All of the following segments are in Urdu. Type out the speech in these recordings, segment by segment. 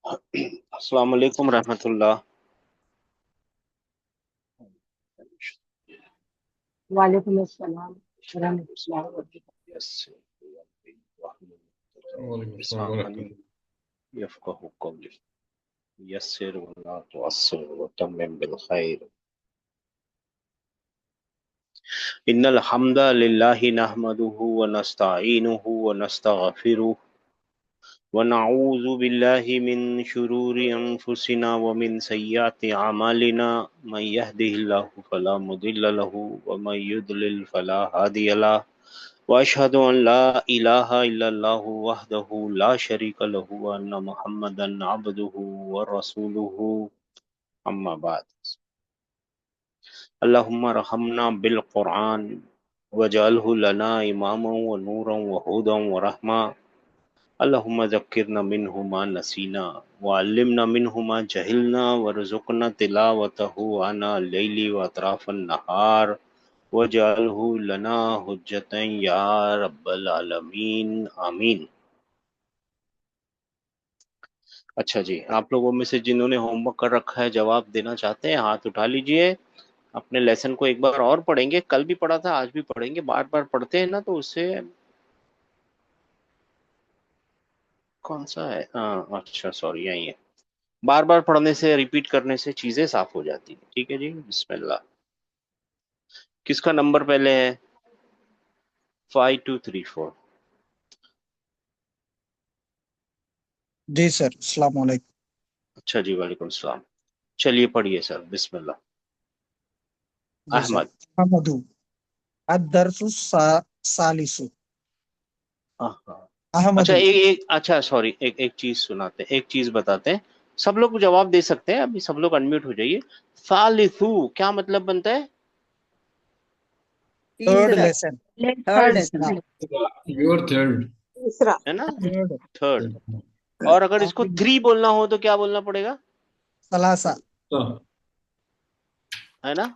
السلام علیکم رحمۃ اللہ. وعلیکم السلام ورحمۃ اللہ وبرکاتہ. وعلیکم السلام ورحمۃ اللہ. يفقه قولي يسر ولا تعسر وتمم بالخير. إن الحمد لله نحمده ونستعينه ونستغفره ونعوذ بالله من شرور أنفسنا ومن سيئات أعمالنا. من يهده الله فلا مضل له ومن يضلل فلا هادي له وأشهد أن لا إله إلا الله وحده لا شريك له وأن محمدا عبده ورسوله. أما بعد. اللهم ارحمنا بالقرآن واجعله لنا إماما ونورا وهدى ورحمة. اللهم ذكرنا منه ما نسينا وعلمنا منه ما جهلنا وارزقنا تلاوته آناء الليل وأطراف النهار وجعلہ لنا حجتا یا رب العالمین آمین. اچھا جی، آپ لوگوں میں سے جنہوں نے ہوم ورک کر رکھا ہے جواب دینا چاہتے ہیں ہاتھ اٹھا لیجئے. اپنے لیسن کو ایک بار اور پڑھیں گے، کل بھی پڑھا تھا آج بھی پڑھیں گے. بار بار پڑھتے ہیں نا تو اس سے کون سا ہے، اچھا سوری یہی ہے. بار بار پڑھنے سے ریپیٹ کرنے سے چیزیں صاف ہو جاتی ہیں. ٹھیک ہے جی، بسم اللہ. کس کا نمبر پہلے ہے؟ 5234. جی سر، السلام علیکم. اچھا جی، وعلیکم السلام. چلیے پڑھیے سر، بسم اللہ. جی سر. احمد. احمد الدرس الثالث. احمد. اچھا اچھا سوری، ایک چیز سناتے ہیں، ایک چیز بتاتے ہیں. سب لوگ جواب دے سکتے ہیں، ابھی سب لوگ انمیوٹ ہو جائیے. ثالثو کیا مطلب بنتا ہے؟ Third lesson. Your third. تیسرا. ہے نا، تھرڈ. تھرڈ. اور اگر اس کو 3 بولنا ہو تو کیا بولنا پڑے گا؟ ثلاثہ. ہے نا.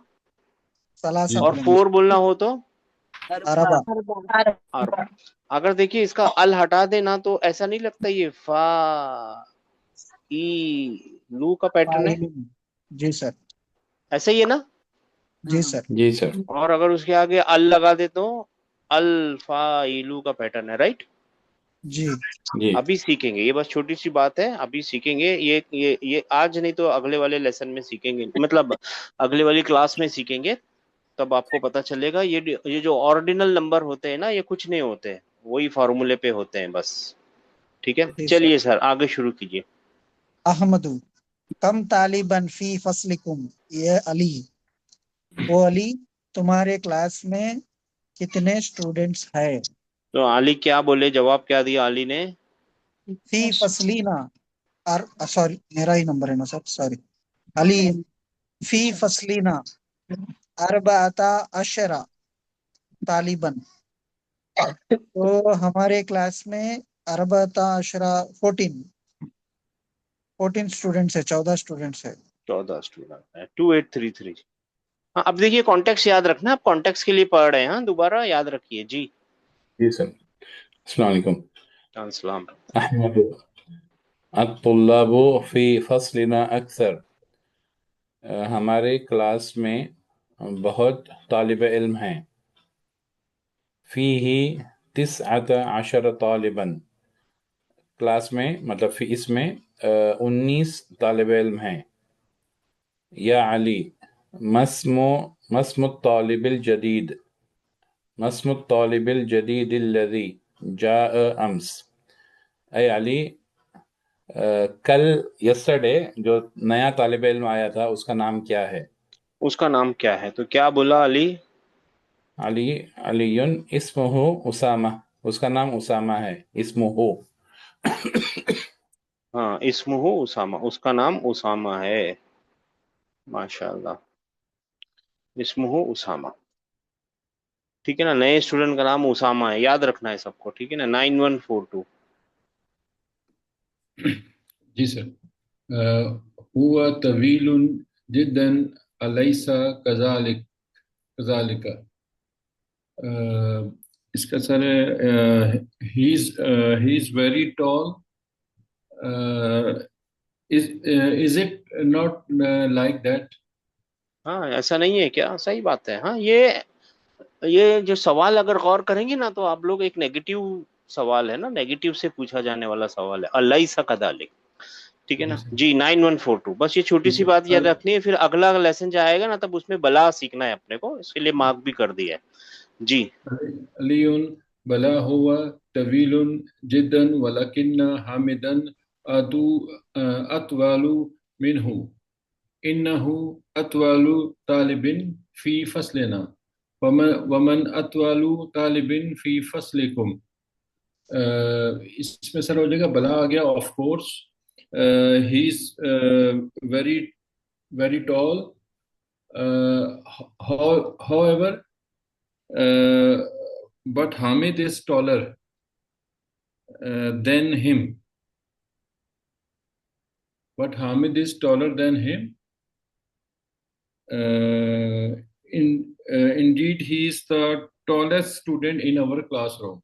ثلاثہ اور پڑھیں گے. 4 بولنا ہو تو اربع. اربع. اگر دیکھیے اس کا ال ہٹا دینا تو ایسا نہیں لگتا یہ فا ای لو کا پیٹرن ہے؟ فاعلون. جی سر. ایسا ہی ہے نا. جی سر. جی سر. اور اگر اس کے آگے ال لگا دے تو الفاعلو کا پیٹرن ہے، رائٹ. جی. جی ابھی سیکھیں گے، یہ بس چھوٹی سی بات ہے، ابھی سیکھیں گے. یہ آج نہیں تو اگلے والے لیسن میں سیکھیں گے، مطلب اگلے والی کلاس میں سیکھیں گے. تب آپ کو پتا چلے گا یہ جو آرڈینل نمبر ہوتے ہیں نا، یہ کچھ نہیں ہوتے، وہی فارمولے پہ ہوتے ہیں بس. ٹھیک ہے، جی سر. چلیے سر آگے شروع کیجیے. احمد کم طالباً فی فصلکم. یہ علی. وہ علی تمہارے کلاس میں کتنے اسٹوڈنٹس ہیں؟ تو علی کیا بولے، جواب کیا دیا علی نے؟ فی فصلینا. سوری میرا ہی نمبر ہے نا سر، سوری. علی فی فصلینا اربعۃ عشرہ طالباً. تو ہمارے کلاس میں اربعۃ عشرہ 14 اسٹوڈنٹس ہے، 14 اسٹوڈنٹس ہے. 14 اسٹوڈنٹ ہے. 2833. ہاں اب دیکھیے کانٹیکس یاد رکھنا، آپ کانٹیکس کے لیے پڑھ رہے ہیں، ہاں دوبارہ یاد رکھیے جی. جی سر. السلام علیکم. السلام. احمد الطلاب فی فصلنا اکثر. ہمارے کلاس میں بہت طالب علم ہیں. فیہ تسعۃ عشر طالباً. کلاس میں مطلب فی اس میں 19 طالب علم ہیں. یا علی مسم الطالب الجدید. مسم الطالب الجدید الذی جاء امس. اے علی، کل یسٹرڈے جو نیا طالب علم آیا تھا اس کا نام کیا ہے؟ اس کا نام کیا ہے؟ تو کیا بولا علی؟ علی اسمہ اسامہ. اس کا نام اسامہ ہے. اسمہ. ہاں اسمہ اسامہ، اس کا نام اسامہ ہے. ماشاء اللہ، اسمہ اسامہ. ٹھیک ہے نا، نئے اسٹوڈنٹ کا نام اسامہ ہے، یاد رکھنا ہے سب کو. ٹھیک ہے نا. 9142. جی سر. ہوا طویل جدا الیس کذالک. اس کا سر he is very tall is it not like that? ہاں ایسا نہیں ہے کیا؟ صحیح بات ہے. ہاں یہ جو سوال اگر غور کریں گے نا تو آپ لوگ ایک نیگیٹو سوال ہے نا، نیگیٹو سے پوچھا جانے والا سوال ہے، الیس کذالک. ٹھیک ہے نا جی. 9142 بس یہ چھوٹی سی بات یاد رکھنی ہے، پھر اگلا لیسن جو آئے گا نا تب اس میں بلا سیکھنا ہے اپنے کو، اس کے لیے مارک بھی کر دیا ہے. جی علی بلا ہوا طویل جدا ولکن حامدا اطول منہ انہ اطول طالب فی فصلنا ومن اطول طالب فی فصلکم. اس میں سر ہو جائے گا بلا آ گیا. Of course he is very very tall. however but Hamid is taller than him. But Hamid is taller than him. Indeed, he is the tallest student in our classroom.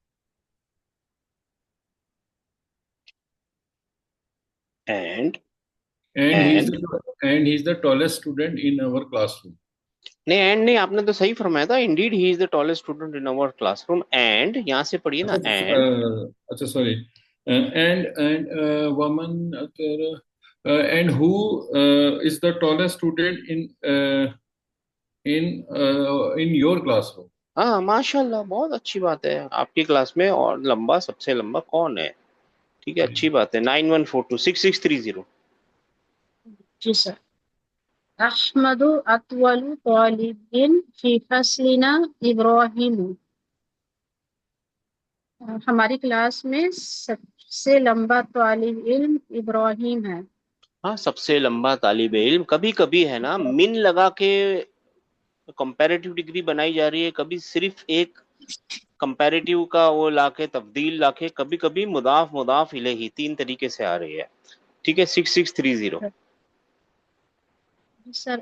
And And he is the tallest student in our classroom. نہیں اینڈ نہیں، آپ نے تو صحیح فرمایا تھا. Indeed he is the tallest student in اور کلاس روم. اینڈ یہاں سے پڑھیے نا اینڈ. اچھا sorry. And woman and who is the tallest student in your classroom? ہاں ماشاء اللہ بہت اچھی بات ہے. آپ کی کلاس میں اور لمبا سب سے لمبا کون ہے؟ ٹھیک ہے اچھی بات ہے. 91426630. جی سر. احمد اطول طالب فی فصلنا ابراہیم. ہماری کلاس میں سب سے لمبا طالب علم ابراہیم ہے. ہاں سب سے لمبا طالب علم. کبھی کبھی ہے نا من لگا کے کمپیریٹیو ڈگری بنائی جا رہی ہے، کبھی صرف ایک کمپیریٹیو کا وہ لا کے تبدیل لا کے، کبھی کبھی مضاف الیہ، 3 طریقے سے آ رہی ہے. ٹھیک ہے 6630. سر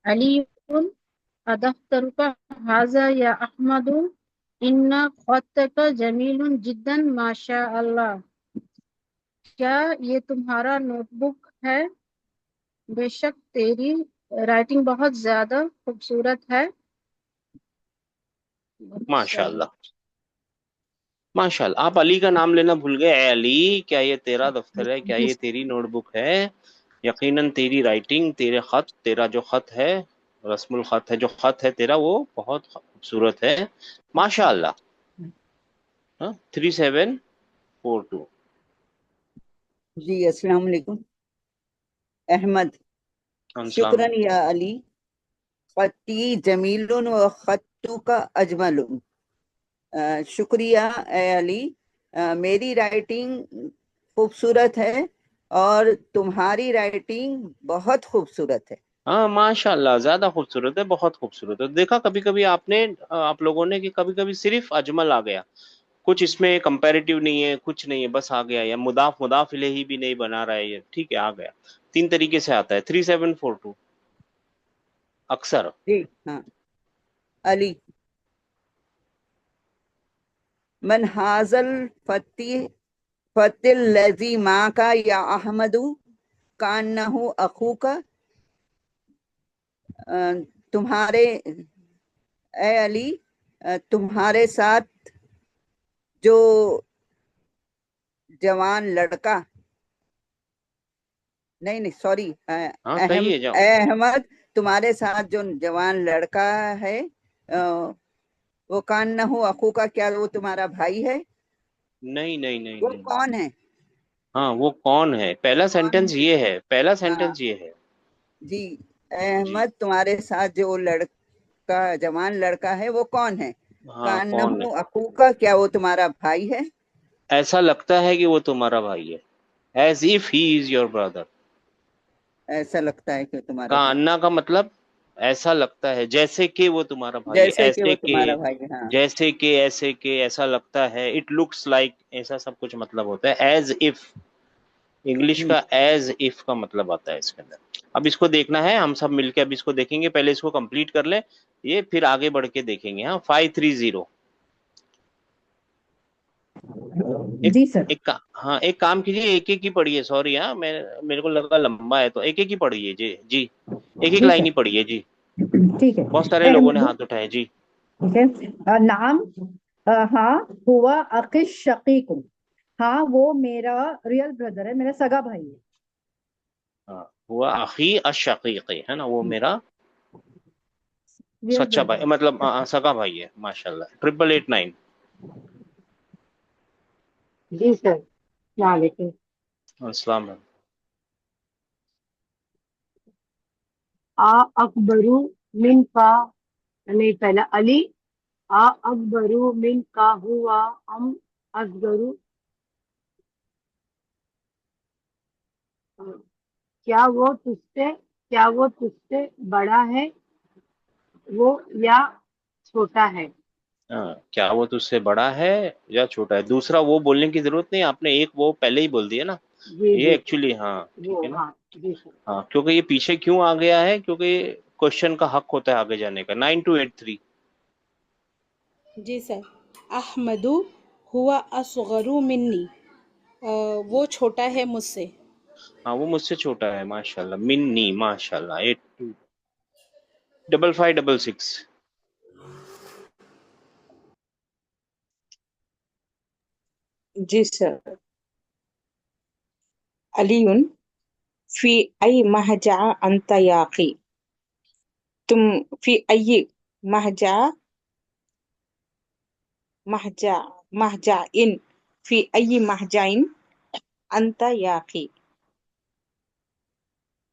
علی ادفترک ھذا یا احمد ان خطک جمیل جدا ماشاء اللہ. کیا یہ تمہارا نوٹ بک ہے؟ بے شک تیری رائٹنگ بہت زیادہ خوبصورت ہے. ماشاء اللہ ماشاء اللہ. آپ علی کا نام لینا بھول گئے. اے علی کیا یہ تیرا دفتر ہے؟ کیا یہ تیری نوٹ بک ہے؟ یقیناً تیری رائٹنگ، تیرے خط، تیرا جو خط ہے، رسم الخط ہے، جو خط ہے تیرا وہ بہت خوبصورت ہے. ماشاء اللہ. 3742. جی السلام علیکم. احمد شکراً یا علی، خطی جمیل و خطو کا اجمل. شکریہ اے علی، میری رائٹنگ خوبصورت ہے اور تمہاری رائٹنگ بہت خوبصورت ہے. ہاں ماشاء اللہ زیادہ خوبصورت ہے، بہت خوبصورت ہے. دیکھا کبھی کبھی آپ لوگوں نے کہ کبھی کبھی صرف اجمل آ گیا، کچھ اس میں کمپیریٹیو نہیں ہے، کچھ نہیں ہے، بس آ گیا. یا مضاف الیہ بھی نہیں بنا رہا ہے یہ. ٹھیک ہے آ گیا. 3 طریقے سے آتا ہے. 3742 اکثر. جی ہاں. علی من حاضل فتح الذی ماں کا یا احمد کانہ اخو کا. تمہارے اے علی تمہارے ساتھ جو جوان لڑکا، نہیں سوری، اے احمد تمہارے ساتھ جو جوان لڑکا ہے وہ کانہ اخو کا، کیا وہ تمہارا بھائی ہے؟ نہیں وہ کون ہے؟ ہاں وہ کون ہے، پہلا سینٹنس یہ ہے، پہلا سینٹنس یہ ہے. جی اے احمد تمہارے ساتھ جو لڑکا جوان لڑکا ہے وہ کون ہے؟ کانہ اخو کا، کیا وہ تمہارا بھائی ہے؟ ایسا لگتا ہے کہ وہ تمہارا بھائی ہے. As if he is your brother. ایسا لگتا ہے کہ تمہارا کانہ کا مطلب ایسا لگتا ہے، جیسے کہ وہ تمہارا بھائی ہے، ایسے کہ، جیسے کہ، ایسے کہ، ایسا لگتا ہے. اٹ لکس لائک، ایسا سب کچھ مطلب ہوتا ہے. ایز اف، انگلش کا ایز اف کا مطلب آتا ہے اس کے اندر. اب اس کو دیکھنا ہے، ہم سب مل کے اب اس کو دیکھیں گے. پہلے اس کو کمپلیٹ کر لیں یہ، پھر آگے بڑھ کے دیکھیں گے. ہاں 530. جی سر. ہاں ایک کام کیجیے، ایک ایک ہی پڑھیے. سوری ہاں میرے کو لگا لمبا ہے، تو ایک ایک ہی پڑھیے. جی جی ایک ایک لائن ہی پڑھیے. جی ٹھیک ہے. بہت سارے لوگوں نے ہاتھ اٹھائے. جی ٹھیک ہے. نعم ہاں ہوا اخی شقیق، ہاں وہ میرا ریئل بردر ہے، میرا سگا بھائی ہے. ہاں ہوا اخی الشقیق ہے نا، وہ میرا ریئل سچا بردر بھائی، مطلب سگا بھائی ہے. ماشاء اللہ. 8889. جی سر. السلام علیکم. السلام علیکم. اکبرو من کا، نہیں پہلا علی، اکبرو من کا ہوا ام اصغرو، کیا وہ تجھ سے بڑا ہے وہ یا چھوٹا ہے. کیا وہ تجھ سے بڑا ہے یا چھوٹا ہے. دوسرا وہ بولنے کی ضرورت نہیں، آپ نے ایک وہ پہلے ہی بول دیا نا. جی یہ جی ایکچولی ہاں ٹھیک وہ ہے نا. ہاں جی سر. ہاں کیونکہ یہ پیچھے کیوں آ گیا ہے، کیونکہ کوشچن کا حق ہوتا ہے آگے جانے کا. 9283. جی سر. احمدو ہوا اصغر منی، وہ چھوٹا ہے مجھ سے. ہاں وہ مجھ سے چھوٹا ہے. ماشاء اللہ. منی. ماشاء اللہ. 825566. جی سر. علی فی ای مہجع انت یا اخی، تم فی ای مہجع ان فی ای مہجع انت یا اخی،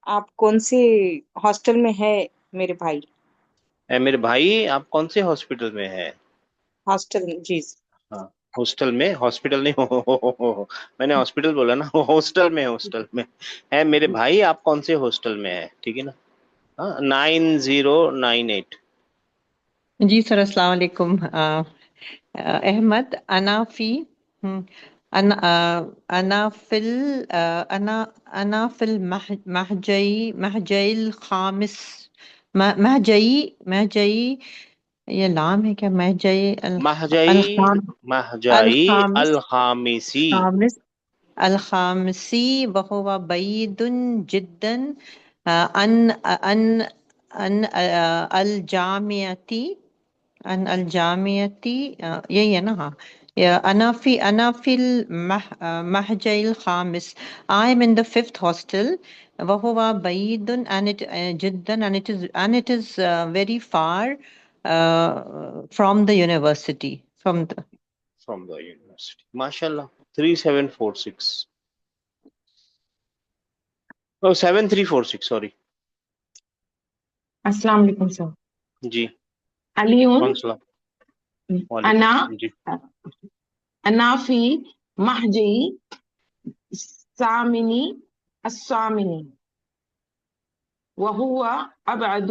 آپ کون سے ہاسٹل میں ہے میرے بھائی. اے میرے بھائی آپ کون سے ہاسپٹل میں ہے. ہاسٹل میں. جی ہاں ہاسٹل میں، ہاسپٹل نہیں. میں نے ہاسپٹل بولا نا. ہاسٹل میں. ہاسٹل میں ہے میرے بھائی. آپ کون سے ہاسٹل میں ہے. ٹھیک ہے نا. ہاں 9098. جی سر. السلام علیکم. احمد انا فی انا فی المہجعی الخامس، مہجعی یہ لام ہے کیا؟ مہجعی مہجعی الخامسی. الخامسی وہو بعید جدا ان الجامعتی، یہی ہے نا. ہاں انا فی المہجع الخامس، I am in the fifth hostel. وہو بعید جدا and it is very far from the university. From the university. ماشاء اللہ. 3746. 7346. سوری. السلام علیکم سر. جی علی السلام. انا وعلیکم. جی انا فی مہجعی الثامنی وہو ابعد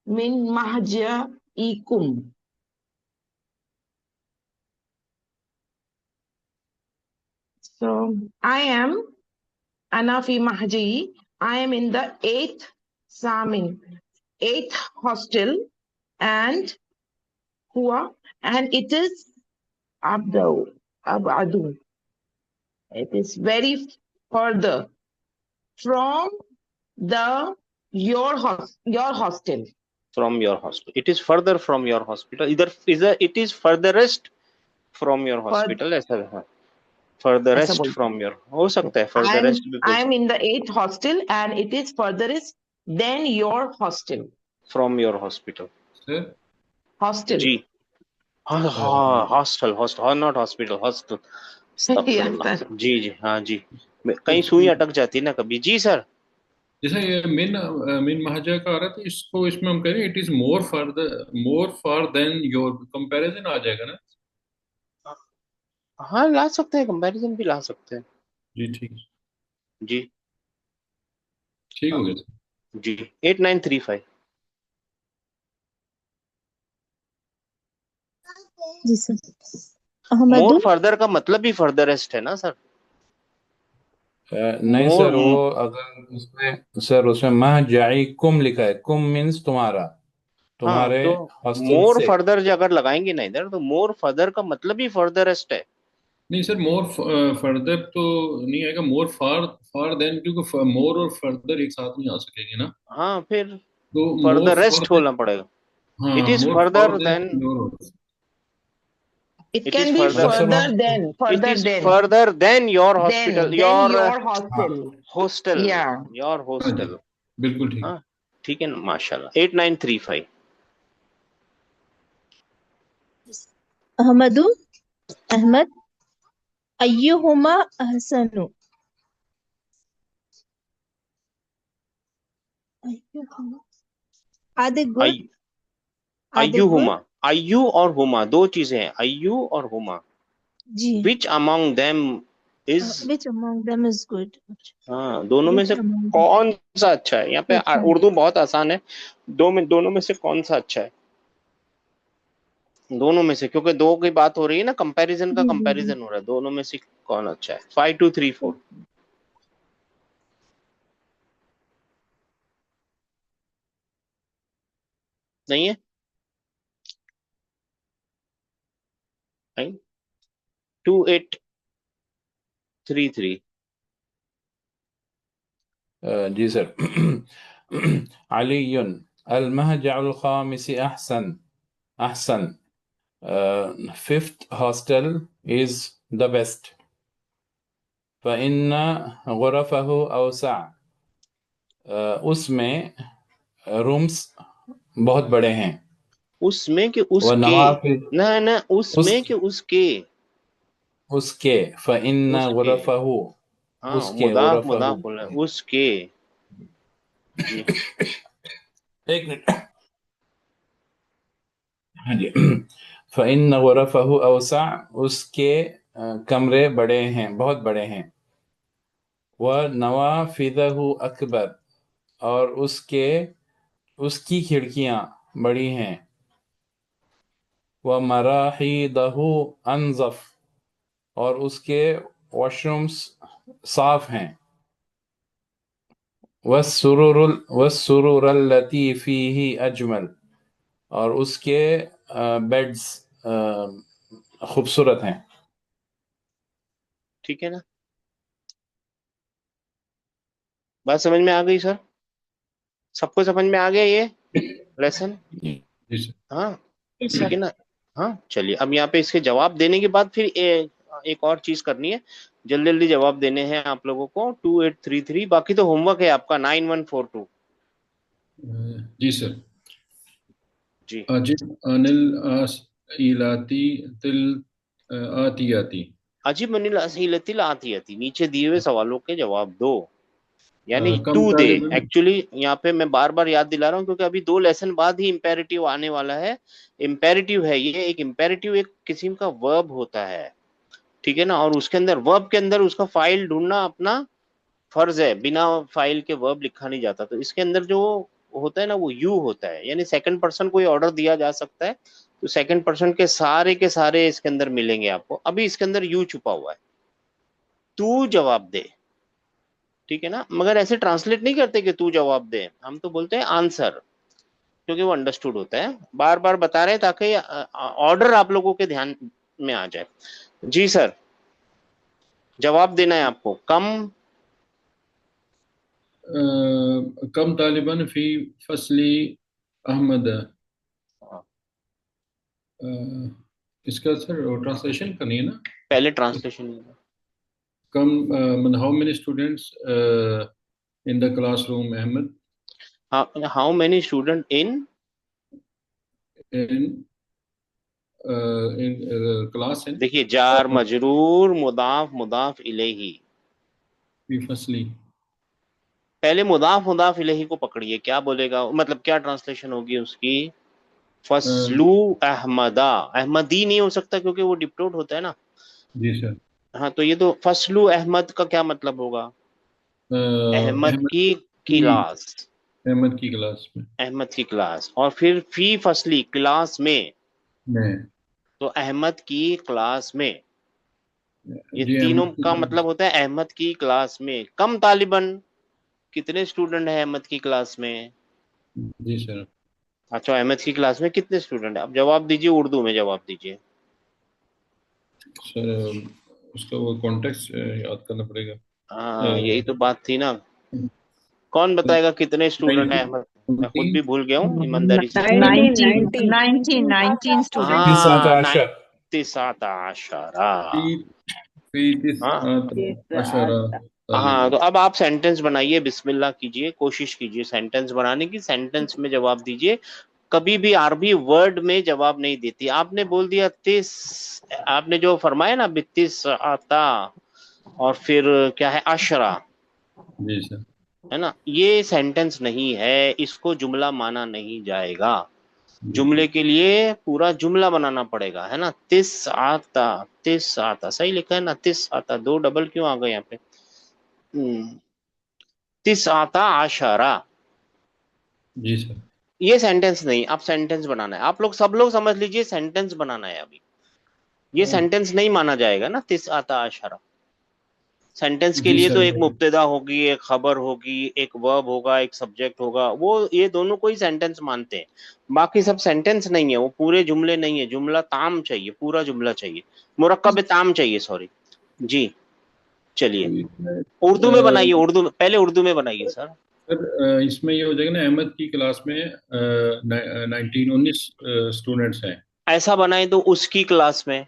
من مہجعیکم. So I am Ana fi Mahjayi. I am in the eighth hostel, and it is Abadu. It is very further from your hostel. From your hospital. It is further from your hospital. It is furthest from your hospital. ایسا ہے. Furthest from your. ہو سکتا ہے furthest بھی. I am in the eighth hostel, and it is furthest than your hostel. From your hospital. Hostel. جی ہاسٹل. Not hospital. ہاسٹل. استغفر اللہ. جی جی ہاں جی. کہیں سوئی اٹک جاتی نا کبھی. جی سر. جیسا یہ من مہجا کا آ رہا تھا، اس کو اس میں ہم کہیں گے it is more far than your, comparison آ جائے گا نا. ہاں لا سکتے ہیں، کمپیریزن بھی لا سکتے ہیں. جی ٹھیک. جی ٹھیک ہو گیا. جی 8935. جی سر. احمد مور فردر کا مطلب ہی فردرسٹ ہے نا سر. نہیں سر، وہ اگر اس میں مہجعی کم لکھا ہے، کم مینس تمہارا، تمہارے تو ہاسٹل مور سے. فردر اگر لگائیں گے نا ادھر، تو مور فردر کا مطلب ہی فردرسٹ ہے. نہیں سر مور فردر تو نہیں آئے گا, مور فار دین, کیونکہ مور اور فردر ایک ساتھ نہیں آ سکیں گے نا. ہاں پھر تو فردر مور ریسٹ فار, ہونا پڑے گا. ہاں it is more further for then, then, It it is can be further, further than, it further is than, further than your hospital, than your your hostel. hostel, Yeah. your ہاں جی hostel. بالکل ٹھیک. ہاں ٹھیک ہے نا, ماشاء اللہ. 8935. احمد احمد ایہما احسن are they good are they good ایوہما, ایو اور ہما دو چیزیں ہیں, ایو اور ہما. جی which among them is, which among them is good ہاں دونوں میں which سے among them کون سا اچھا ہے. یہاں پہ اچھا اردو بہت آسان ہے, دونوں میں سے کون سا اچھا ہے, دونوں میں سے, کیونکہ دو کی بات ہو رہی ہے نا, کمپیریزن کا جی جی کمپیریزن ہو رہا ہے, دونوں میں سے کون اچھا ہے. 5234. نہیں ہے, 2833. جی سر. علی المهجع الخامس احسن. احسن. Fifth hostel is the best. فإن غرفه أوسع. اس میں رومس بہت بڑے ہیں. اس میں کہ اس کے, ونوافذ, نہ اس میں کہ اس کے, اس کے. فإن اس کے, غرفه, ہاں اس کے, مضاف غرفه. بولا اس کے. جی ایک منٹ. ہاں جی. فإن غرفه أوسع, اس کے کمرے بڑے ہیں, بہت بڑے ہیں. ونوافذه أكبر, اور اس کی کھڑکیاں بڑی ہیں. ومراحيضه أنظف, اور اس کے واش رومس صاف ہیں. والسرور التي فيه أجمل, اور اس کے بیڈز خوبصورت ہیں. ٹھیک ہے نا, بات سمجھ میں آ گئی سر, سب کو سمجھ میں آ گیا یہ لیسن. ہاں ٹھیک ہے نا. ہاں چلیے, اب یہاں پہ اس کے جواب دینے کے بعد پھر ایک اور چیز کرنی ہے, جلدی جلدی جواب دینے ہیں آپ لوگوں کو. 2833. باقی تو ہوم ورک ہے آپ کا. 9142. جی سر. جی اجب عن الاسئلۃ الآتیۃ. عجیب من الاسئلۃ الآتیۃ, نیچے دیے ہوئے سوالوں کے جواب دو, یعنی کم ٹو دے. طالب ایکچولی یہاں پہ میں بار بار یاد دلا رہا ہوں کیونکہ ابھی 2 لیسن بعد ہی امپیریٹیو آنے والا ہے. امپیریٹیو ہے یہ, ایک امپیریٹیو ایک قسم کا ورب ہوتا ہے, ٹھیک ہے نا, اور اس کے اندر ورب کے اندر اس کا فائل ڈھونڈنا اپنا فرض ہے, بنا فائل کے ورب لکھا نہیں جاتا. تو اس کے اندر جو ہوتا ہے نا وہ یو ہوتا ہے, یعنی سیکنڈ پرسن کوئی آرڈر دیا جا سکتا ہے تو سیکنڈ پرسن کے سارے اس کے اندر ملیں گے آپ کو. ابھی اس کے اندر یو چھپا ہوا ہے, تو جواب دے, ٹھیک ہے نا, مگر ایسے ٹرانسلیٹ نہیں کرتے کہ تو جواب دے, ہم تو بولتے ہیں آنسر, کیونکہ وہ انڈرسٹوڈ ہوتا ہے. بار بار بتا رہے ہیں تاکہ آرڈر آپ لوگوں کے دھیان میں آ جائے. جی سر, جواب دینا ہے آپ کو. کم طالباً فی فصل احمد. اس کا سر ٹرانسلیشن کرنی ہے نا, پہلے translation. Come how many students in the classroom Ahmad. How many student in class. دیکھیے, جار مجرور مضاف مضاف الیہ. فی فصلی, پہلے مضاف مضاف الیہ کو پکڑیے, کیا بولے گا, مطلب کیا ٹرانسلیشن ہوگی اس کی. فصلو احمدا, احمدی نہیں ہو سکتا کیونکہ وہ ڈپٹوٹ ہوتا ہے نا. جی سر. ہاں تو یہ تو فصلو احمد کا کیا مطلب ہوگا, احمد کی کلاس, احمد کی کلاس میں, احمد کی کلاس. اور پھر فی فصلی, کلاس میں, تو احمد کی کلاس میں. یہ تینوں کا مطلب ہوتا ہے احمد کی کلاس میں. کم طالباً, کتنے اسٹوڈنٹ ہیں احمد کی کلاس میں. جی سر. اچھا, احمد کی کلاس میں کتنے اسٹوڈنٹ ہیں. اب جواب دیجیے, اردو میں جواب دیجیے. سر اس کا وہ کانٹیکسٹ یاد کرنا پڑے گا. ہاں یہی تو بات تھی نا. کون بتائے گا کتنے اسٹوڈنٹ ہیں احمد؟ میں خود بھی بھول گیا ہوں ایمانداری سے. 19 students. 19 ہاں تو اب آپ سینٹینس بنائیے، بسم اللہ کیجئے، کوشش کیجئے سینٹینس بنانے کی. سینٹینس میں جواب دیجئے. کبھی بھی عربی ورڈ میں جواب نہیں دیتی. آپ نے بول دیا تیس، آپ نے جو فرمایا نا بتیس آتا اور پھر کیا ہے عشرہ، جی سر ہے نا، یہ سینٹینس نہیں ہے، اس کو جملہ مانا نہیں جائے گا. جملے کے لیے پورا جملہ بنانا پڑے گا، ہے نا. تس آتا صحیح لکھا ہے نا، تس آتا، دو ڈبل کیوں آ گئے یہاں پہ؟ تس آتا عشرہ. جی سر. یہ سینٹینس نہیں، آپ سینٹینس بنانا ہے. آپ لوگ سب لوگ سمجھ لیجئے سینٹینس بنانا ہے ابھی. یہ سینٹینس نہیں مانا جائے گا نا تس آتا عشرہ. سینٹینس کے لیے تو ایک مبتدا ہوگی، ایک خبر ہوگی، ایک ورب ہوگا، ایک سبجیکٹ ہوگا، وہ یہ دونوں کو ہی سینٹینس مانتے ہیں. باقی سب سینٹینس نہیں ہے، وہ پورے جملے نہیں ہے. جملہ تام چاہیے، پورا جملہ چاہیے، مرکب تام چاہیے، سوری. جی چلیے اردو میں بنائیے، اردو میں پہلے اردو میں بنائیے سر. سر اس میں یہ ہو جائے گا نا، احمد کی کلاس میں 19 اسٹوڈنٹس ہیں. ایسا بنائیں تو اس کی کلاس میں.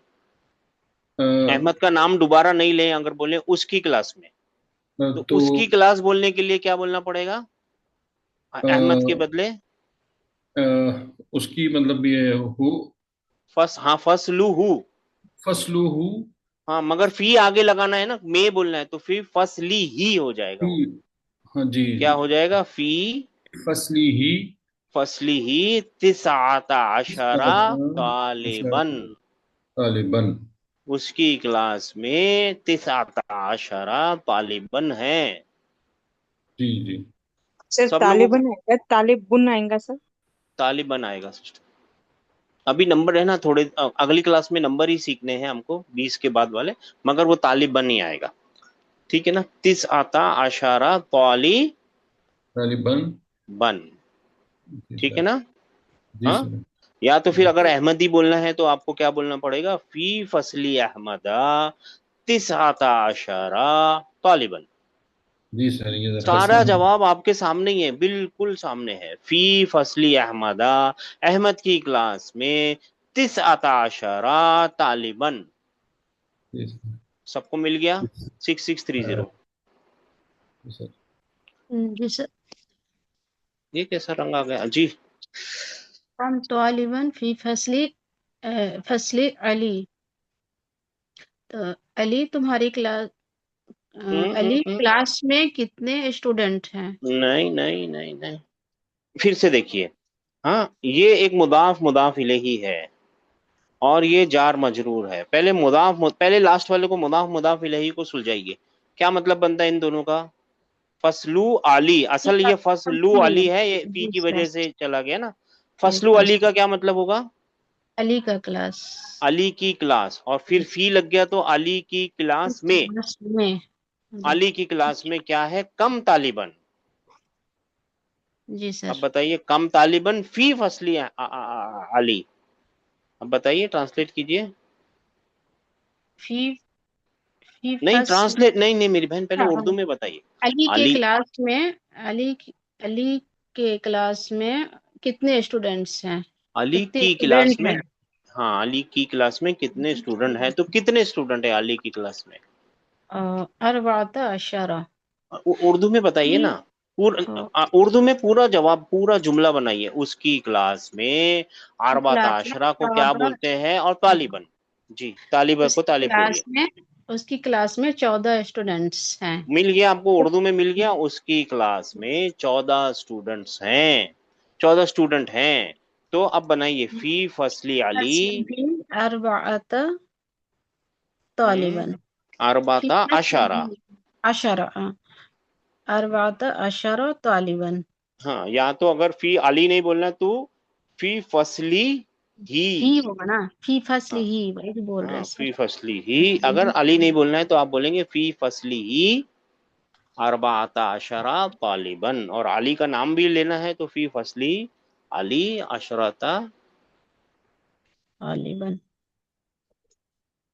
احمد کا نام دوبارہ نہیں لیں، اگر بولیں اس کی کلاس میں تو اس کی کلاس بولنے کے لیے کیا بولنا پڑے گا احمد کے بدلے؟ اس کی مطلب یہ ہو فصلو ہو، ہاں مگر فی آگے لگانا ہے نا، میں بولنا ہے تو فی فصلی ہی ہو جائے گا. ہاں جی کیا ہو جائے گا؟ فی فصلی ہی تسعۃ عشرہ طالباً. اس کی کلاس میں 19 طالباً ہیں. جی جی سر طالباً آئے گا، طالبن آئے گا سر؟ طالباً آئے گا سسٹر. ابھی نمبر ہے نا تھوڑے، اگلی کلاس میں نمبر ہی سیکھنے ہیں ہم کو 20 کے بعد والے، مگر وہ طالباً ہی آئے گا. ٹھیک ہے نا. 19 طالباً. ٹھیک ہے نا. ہاں یا تو پھر اگر احمدی بولنا ہے تو آپ کو کیا بولنا پڑے گا؟ فی فصلی احمد 19 طالباً. جی سر یہ سارا جواب آپ کے سامنے ہی ہے، بالکل سامنے ہے. فی فصلی احمد، احمد کی کلاس میں 19 طالباً. سب کو مل گیا؟ 6630. جی سر. یہ کیسا رنگ آ گیا جی؟ کم طالباً فی فصل علی. تو علی تمہاری کلاس، علی کلاس میں کتنے اسٹوڈنٹ ہیں؟ نہیں پھر سے دیکھیے. ہاں یہ ایک مضاف الیہ ہے اور یہ جار مجرور ہے. پہلے لاسٹ والے کو مضاف الیہ کو سلجھائیے. کیا مطلب بنتا ہے ان دونوں کا؟ فصلو علی، اصل یہ فصلو علی ہے، یہ فی کی وجہ سے چلا گیا نا. فصلو علی کا کیا مطلب ہوگا؟ علی کا کلاس، علی کی کلاس. اور پھر فی لگ گیا تو علی کی کلاس میں. علی کی کلاس میں کیا ہے؟ کم طالباً. جی سر. اب بتائیے کم طالباً فی فصلی علی. اب بتائیے ٹرانسلیٹ کیجئے. نہیں ٹرانسلیٹ نہیں میری بہن، پہلے اردو میں بتائیے. علی کے کلاس میں، علی کے کلاس میں کتنے اسٹوڈنٹس ہیں؟ علی کی کلاس میں، ہاں علی کی کلاس میں کتنے اسٹوڈنٹ ہیں؟ تو کتنے اسٹوڈنٹ ہیں علی کی کلاس میں؟ 14. اردو میں بتائیے نا. اردو میں پورا جواب، پورا جملہ بنائیے. اس کی کلاس میں 14 کو کیا بولتے ہیں؟ اور طالباً. جی طالبہ کو طالب بولیے. اس کی کلاس میں 14 اسٹوڈنٹس ہیں. مل گیا آپ کو، اردو میں مل گیا. اس کی کلاس میں 14 اسٹوڈنٹس ہیں، 14 اسٹوڈنٹ ہیں. تو اب بنائیے فی فصلی علی 14 طالباً. 14 14 طالباً. ہاں یا تو اگر فی علی نہیں بولنا تو فی فصلی ہی ہوگا نا، فی فصلی ہی وہی بول رہے فی فصلی ہی. اگر علی نہیں بولنا ہے تو آپ بولیں گے فی فصلی ہی 14 طالباً. اور علی کا نام بھی لینا ہے تو فی فصلی علی 10 طالباً.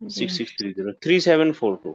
6630 3742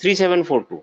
3742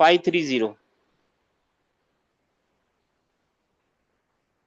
530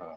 ہاں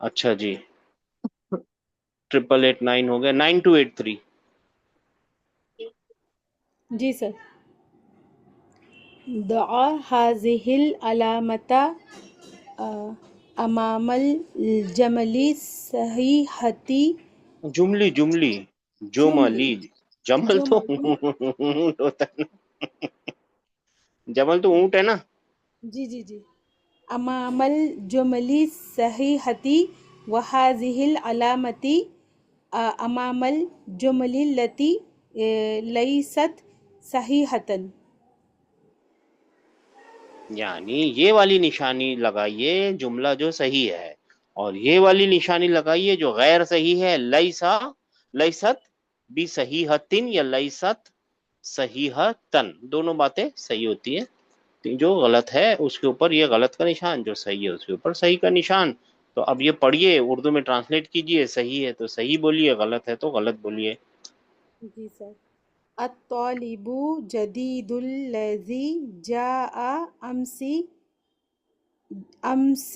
اچھا جی 8889 ہو گیا 9283 جی سر. دعا هذه العلامة أمام الجمل صحيحة. جملی جملی جملی جمل تو جملی اونٹ ہوتا ہے نا جمل تو اونٹ ہے نا جی جی جی أمام الجمل صحيحة وهذه العلامة أمام الجمل التي ليست صحيحة. یعنی یہ والی نشانی لگائیے جملہ جو صحیح ہے اور یہ والی نشانی لگائیے جو غیر صحیح ہے لیست بھی صحیحتن یا لیست صحیحتن دونوں باتیں صحیح ہوتی ہیں جو غلط ہے اس کے اوپر یہ غلط کا نشان جو صحیح ہے اس کے اوپر صحیح کا نشان تو اب یہ پڑھیے اردو میں ٹرانسلیٹ کیجئے صحیح ہے تو صحیح بولیے غلط ہے تو غلط بولیے جی سر. الطالب جدید الذي جاء أمس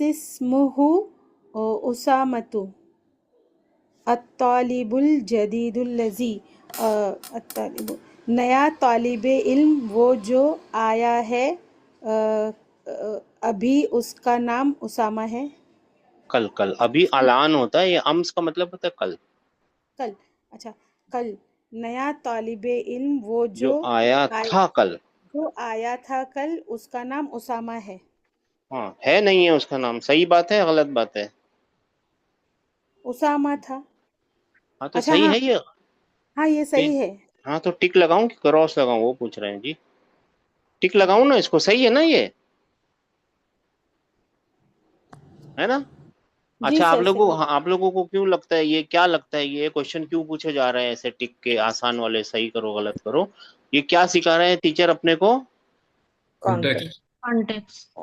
اسمه أسامة. الطالب الجدید الذي الطالب نیا طالب علم وہ جو آیا ہے ابھی اس کا نام اسامہ ہے. کل ابھی اعلان ہوتا ہے یہ امس کا مطلب ہوتا ہے کل کل اچھا کل نیا طالب علم وہ جو آیا تھا کل جو آیا تھا کل اس کا نام اسامہ ہے. ہاں ہے نہیں ہے اس کا نام صحیح بات ہے غلط بات ہے اسامہ تھا. ہاں تو اچھا صحیح ہاں ہے یہ ہاں یہ صحیح ہے. ہاں تو ٹک لگاؤں کہ کراس لگاؤں وہ پوچھ رہے ہیں جی ٹک لگاؤں نا اس کو صحیح ہے نا یہ ہے نا جی اچھا سر صحیح. آپ لوگوں کو کیوں لگتا ہے یہ کیا لگتا ہے یہ کوشچن کیوں پوچھے جا رہے ہیں ایسے ٹک کے آسان والے صحیح کرو غلط کرو یہ کیا سکھا رہے ہیں ٹیچر اپنے کو کانٹیکسٹ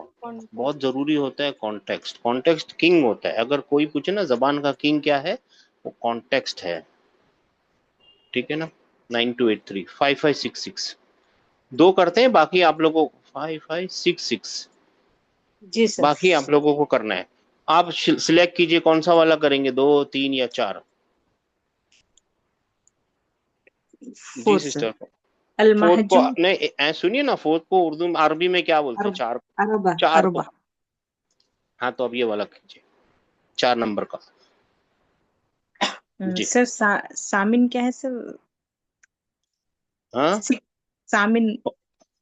بہت ضروری ہوتا ہے کانٹیکسٹ کنگ ہوتا ہے اگر کوئی پوچھے نا زبان کا کنگ کیا ہے وہ کانٹیکسٹ ہے ٹھیک ہے نا 9283 5566 دو کرتے ہیں باقی آپ لوگوں 5566 جی سر. باقی آپ لوگوں کو کرنا ہے آپ سلیکٹ کیجئے کون سا والا کریں گے 2 3 یا 4 جی فورتھ سر. سسٹر فورتھ کو المہجو نہیں سنیے نا فورتھ کو اردو عربی میں کیا بولتے ہیں اربع چار کو اربع. ہاں تو اب یہ والا کیجئے 4 نمبر کا جی سر سامن کیا ہے سر؟ ہاں سامن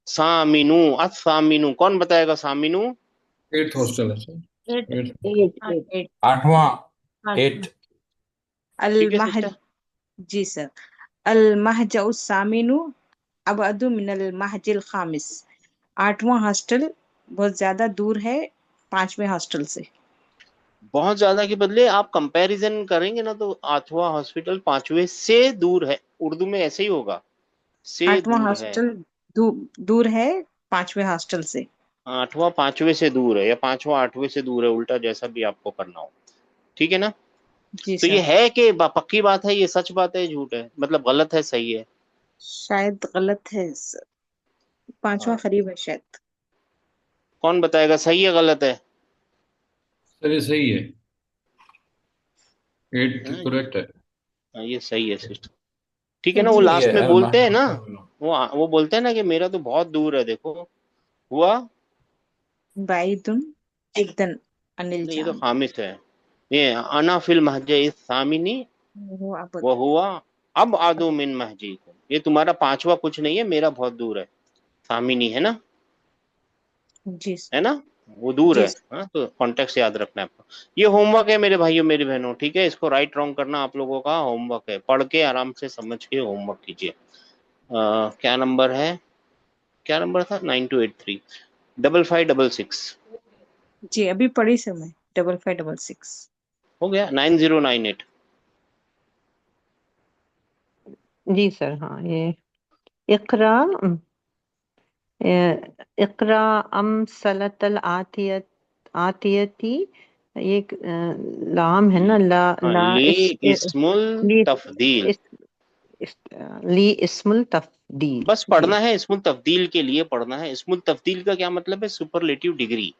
سامینو السامینو کون بتائے گا سامینو 8th ہاسٹل ہے سر 8th آٹھواں 8 ٹھیک ہے المہج. سسٹر جی سر. المہجع الثامن ابعد من المہج الخامس. 8واں ہاسٹل بہت زیادہ دور ہے 5ویں ہاسٹل سے. بہت زیادہ کے بدلے آپ کمپیریزن کریں گے نا تو 8واں ہاسپٹل 5ویں سے دور ہے اردو میں ایسے ہی ہوگا سے 8واں دور ہے ہاسٹل دور ہے 5ویں ہاسٹل سے. 8واں 5ویں سے دور ہے یا 5واں 8ویں سے دور ہے الٹا جیسا بھی آپ کو کرنا ہو ٹھیک ہے نا جی تو سر. یہ ہے کہ پکی بات ہے یہ سچ بات ہے جھوٹ ہے مطلب غلط ہے صحیح ہے شاید غلط ہے سر. 5واں ہاں قریب ہے شاید. کون بتائے گا صحیح ہے غلط ہے سر یہ صحیح ہے 8 ہاں کریکٹ ہے ہاں، یہ صحیح ہے سسٹر ٹھیک ہے نا وہ جی لاسٹ یہ میں بولتے ہیں نا المہجو وہ بولتے ہیں نا کہ میرا تو بہت دور ہے دیکھو ہوا بعید جدا عن نہیں یہ تو الجامع. خامس ہے یہ انا فی المہجہ الثامنی وہ ابعد. وہوا اب آدو من مہجیکم یہ تمہارا 5واں کچھ نہیں ہے میرا بہت دور ہے ثامنی ہے نا جی سر. ہے نا وہ دور جی ہے سر. ہاں تو کانٹیکٹ یاد رکھنا ہے آپ کو یہ ہوم ورک ہے میرے بھائیوں میری بہنوں ٹھیک ہے اس کو رائٹ رانگ کرنا آپ لوگوں کا ہوم ورک ہے پڑھ کے آرام سے سمجھ کے ہوم ورک کیجیے کیا نمبر ہے کیا نمبر تھا 9283 5566 جی ابھی پڑھی سر میں 5566. ہو گیا 9098 جی سر ہاں یہ اقرا اقرا امثلۃ آتیتی یہ ایک لام ہے نا لا ہاں لا لی اسم لی التفضیل لی اسم التفدیل. بس پڑھنا ہے اسم التفدیل کے لیے پڑھنا ہے. اسم التفدیل کا کیا مطلب ہے؟ Superlative degree.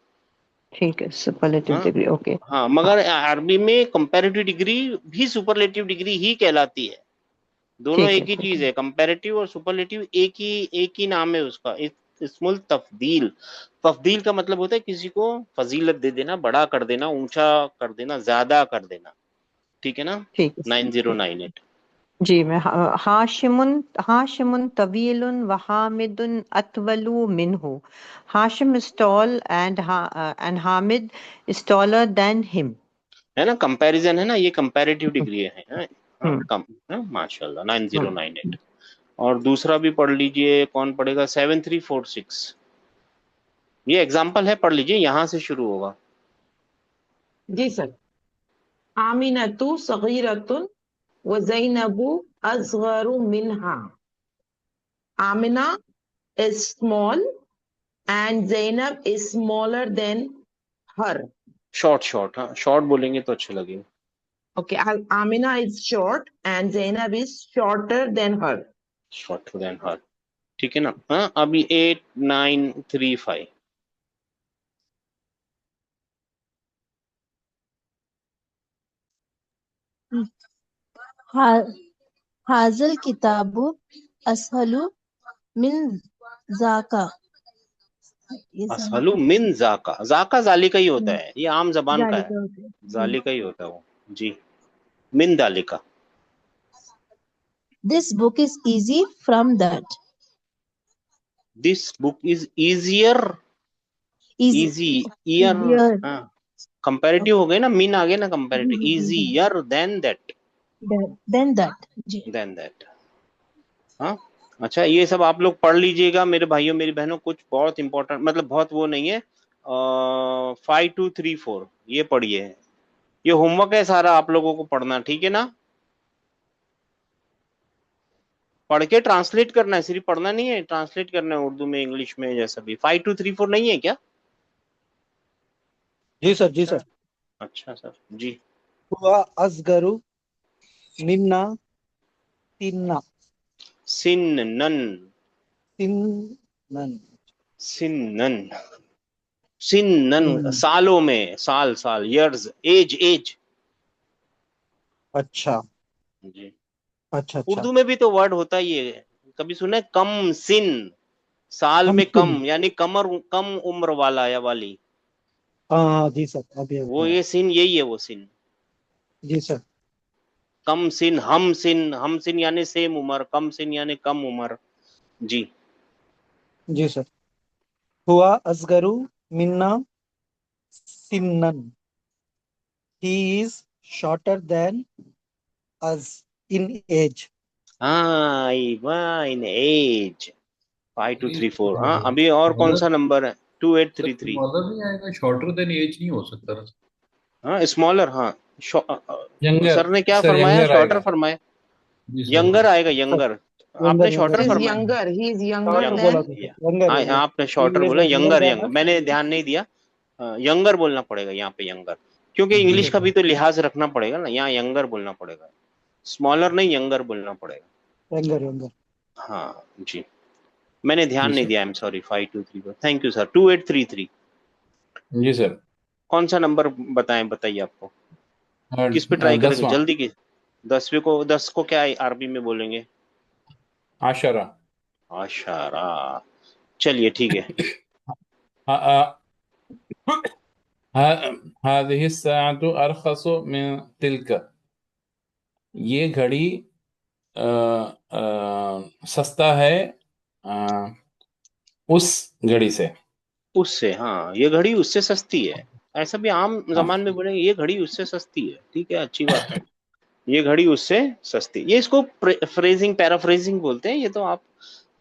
ٹھیک ہے, سپرلیٹو ڈگری. اوکے. ہاں مگر عربی میں کمپیریٹو ڈگری بھی سپرلیٹو ڈگری ہی کہلاتی ہے. دونوں ٹھیک ہے, ایک ہی ٹھیک چیز ہے. کمپیریٹو اور سپرلیٹو ایک ہی نام ہے اس کا. اسم التفدیل. تفدیل کا مطلب ہوتا ہے کسی کو فضیلت دے دینا, بڑا کر دینا, اونچا کر دینا, زیادہ کر دینا. ٹھیک ہے نا. ٹھیک ہے. 9098. جی میں ہاشم طویل و حامد اطول منہ. ہاشم is tall and Hamid is taller than him. ہے نا, کمپیریزن ہے نا, یہ کمپیریٹو ڈگری ہے. ماشاء اللہ. 9098. اور دوسرا بھی پڑھ لیجئے. کون پڑھے گا؟ 7346. یہ ایگزامپل ہے, پڑھ لیجئے, یہاں سے شروع ہوگا. جی سر. آمینۃ صغیرۃ و زینب اصغر منہا. آمینہ is small and Zainab is smaller than her. Short. ہاں شارٹ بولیں گے تو اچھا لگے گا. Okay, Amina is short and Zainab is shorter than her. Shorter than her. ٹھیک ہے نا. ہاں ابھی 8935. حاضل کتاب اسہل من ذاکا. اسہل من ذاکا. ذاکا ذالکا ہی ہوتا ہے, یہ عام زبان کا ہے, ذالکا ہی ہوتا ہے وہ. جی. من ذالکا. This book is easy from that. This book is easier. Easy. Ear. ہاں کمپیریٹو ہو گئے نا, من آ گئے نا comparative. Easier than that. Than that. جی. Than that. ہاں اچھا, یہ سب آپ لوگ پڑھ لیجئے گا میرے بھائیوں میری بہنوں. کچھ بہت امپورٹنٹ, مطلب بہت وہ نہیں ہے. 5234 یہ پڑھیے. یہ ہوم ورک ہے سارا, آپ لوگوں کو پڑھنا. ٹھیک ہے نا. پڑھ کے ٹرانسلیٹ کرنا ہے, صرف پڑھنا نہیں ہے, ٹرانسلیٹ کرنا ہے اردو میں, انگلش میں, جیسا بھی. 5234 نہیں ہے کیا؟ جی سر, جی سر. اچھا سر. جی. ہوا اصغر منا سنا. سنن. سالوں میں, سال. ایئرز. ایج. اچھا. جی. اچھا. اردو میں بھی تو ورڈ ہوتا ہی ہے, کبھی سنا ہے کم سن؟ سال میں کم یعنی کم عمر والا یا والی. ہاں جی سر. وہ یہ سن یہی ہے وہ سن. جی سر. کم سن. ہم سن یعنی سیم عمر, کم سن یعنی کم عمر. جی. جی سر. ہوا اصغر منا سنن. He is shorter than us in age. ہاں in age. 5234. ہاں ابھی اور کون سا نمبر ہے؟ 2833. اسمالر نہیں آئے گا, شارٹر دین ایج نہیں ہو سکتا. ہاں اسمالر. ہاں سر نے کیا سر فرمایا؟ younger آئے شارٹر گا. فرمایا. ینگر آئے گا, ینگر. آپ نے شارٹر فرمایا. He is younger than. ہاں آپ نے شارٹر بولا. ینگر. میں نے دھیان نہیں دیا. ینگر بولنا پڑے گا یہاں پہ, ینگر, کیونکہ انگلش کا بھی تو لحاظ رکھنا پڑے گا نا. یہاں ینگر بولنا پڑے گا, اسمالر نہیں, ینگر بولنا پڑے گا. ینگر. ہاں جی, میں نے دھیان نہیں دیا. I'm sorry. 5234. Thank you sir. 2833. جی سر. کون سا نمبر بتائیے آپ کو, کس پہ ٹرائی کریں گے جلدی کی؟ 10ویں کو. 10 کو کیا عربی میں بولیں گے؟ عشرہ. چلیے ٹھیک ہے. هذه الساعة أرخص من تلك. یہ گھڑی سستا ہے اس گھڑی سے. اس سے. ہاں یہ گھڑی اس سے سستی ہے. ایسا بھی عام زبان میں بولیں گے یہ گھڑی اس سے سستی ہے. ٹھیک ہے, اچھی بات ہے. یہ گھڑی اس سے سستی. یہ اس کو فریزنگ, پیرافریزنگ بولتے ہیں. یہ تو آپ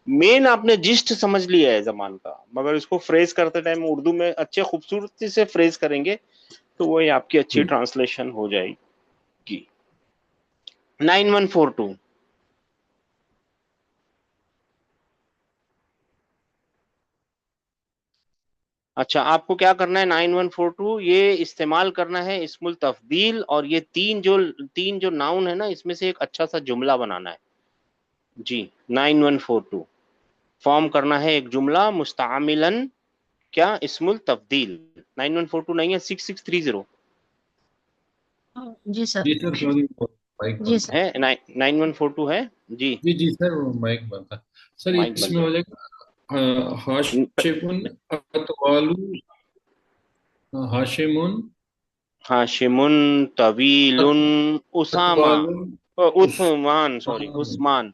مین آپ نے جسٹ سمجھ لیا ہے زبان کا, مگر اس کو فریز کرتے ٹائم اردو میں اچھے خوبصورتی سے فریز کریں گے تو وہی آپ کی اچھی ٹرانسلیشن ہو جائے گی. 9142. اچھا آپ کو کیا کرنا ہے 9142, یہ استعمال کرنا ہے اسم التفدیل, اور یہ تین جو ناؤن ہے نا اس میں سے ایک اچھا سا جملہ بنانا ہے. جی 9142 فارم کرنا ہے ایک جملہ مستعملن کیا اسم التفضیل. 9142 نہیں ہے 6630 جی سر. جی سر سوری مائک جی بند سر. ہے. 9142 ہے جی. جی جی سر وہ مائک بند تھا سر. مائک اس بند میں ہے. ہو جائے گا ہاشم اطوال ہاشم ہاشمن طویل اسامہ عثمان سوری عثمان.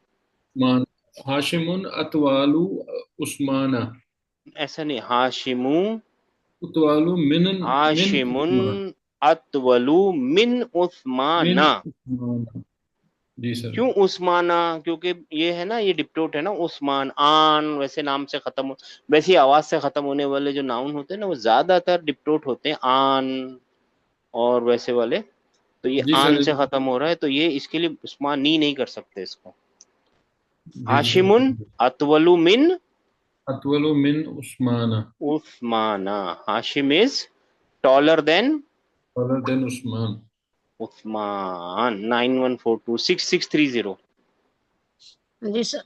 ہاشم اطوال عثمانہ. ایسا نہیں ہاشمو اطوال من ہاشمن عثمان. اطول من عثمان. جی سر. کیوں عثمانہ؟ کیونکہ یہ ہے نا یہ ڈپٹوٹ ہے نا عثمان. آن ویسے نام سے ختم ویسی آواز سے ختم ہونے والے جو ناؤن ہوتے ہیں نا وہ زیادہ تر ڈپٹوٹ ہوتے ہیں آن اور ویسے والے. تو یہ جی آن سر. سے ختم ہو رہا ہے تو یہ اس کے لیے عثمانی نہیں کر سکتے اس کو. جی ہاشمن اطول من اطول من عثمانہ. عثمانہ. ہاشم از taller than taller than عثمان. عثمان. 91426630. جی سر.